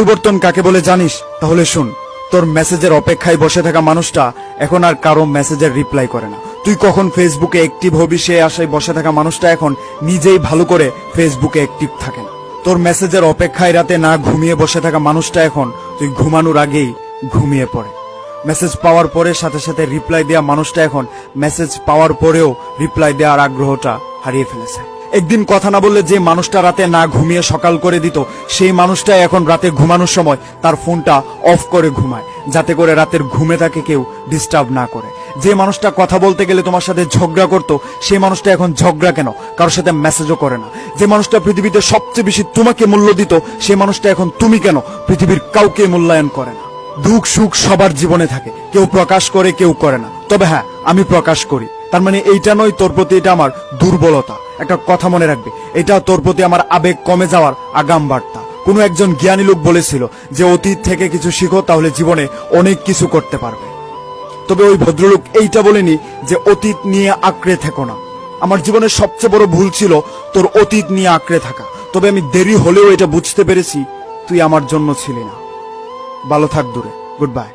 পরিবর্তন কাকে বলে জানিস? তাহলে শুন, তোর মেসেজের অপেক্ষায় বসে থাকা মানুষটা এখন আর কারো মেসেজের রিপ্লাই করে না। তুই কখন ফেসবুকে অ্যাক্টিভ হবি সে আশায় বসে থাকা মানুষটা এখন নিজেই ভালো করে ফেসবুকে অ্যাক্টিভ থাকে না। তোর মেসেজের অপেক্ষায় রাতে না ঘুমিয়ে বসে থাকা মানুষটা এখন তুই ঘুমানোর আগেই ঘুমিয়ে পড়ে। মেসেজ পাওয়ার পরে সাথে সাথে রিপ্লাই দেওয়া মানুষটা এখন মেসেজ পাওয়ার পরেও রিপ্লাই দেওয়ার আগ্রহটা হারিয়ে ফেলেছে। একদিন কথা না বললে যে মানুষটা রাতে না ঘুমিয়ে সকাল করে দিত, সেই মানুষটা এখন রাতে ঘুমানোর সময় তার ফোনটা অফ করে ঘুমায়, যাতে করে রাতের ঘুমে তাকে কেউ ডিস্টার্ব না করে। যে মানুষটা কথা বলতে গেলে তোমার সাথে ঝগড়া করত, সেই মানুষটা এখন ঝগড়া কেন কারোর সাথে মেসেজও করে না। যে মানুষটা পৃথিবীতে সবচেয়ে বেশি তোমাকে মূল্য দিত, সেই মানুষটা এখন তুমি কেন পৃথিবীর কাউকে মূল্যায়ন করে না। দুঃখ সুখ সবার জীবনে থাকে, কেউ প্রকাশ করে কেউ করে না। তবে হ্যাঁ, আমি প্রকাশ করি। তার মানে এইটা নয় তোর প্রতি এটা আমার দুর্বলতা। একটা কথা মনে রাখবে, এটা তোর প্রতি আমার আবেগ কমে যাওয়ার আগাম বার্তা। কোনো একজন জ্ঞানী লোক বলেছিল যে অতীত থেকে কিছু শিখো, তাহলে জীবনে অনেক কিছু করতে পারবে। তবে ওই ভদ্রলোক এইটা বলেনি যে অতীত নিয়ে আঁকড়ে থেকো না। আমার জীবনের সবচেয়ে বড় ভুল ছিল তোর অতীত নিয়ে আঁকড়ে থাকা। তবে আমি দেরি হলেও এটা বুঝতে পেরেছি তুই আমার জন্য ছিলি না। ভালো থাক দূরে। Good bye.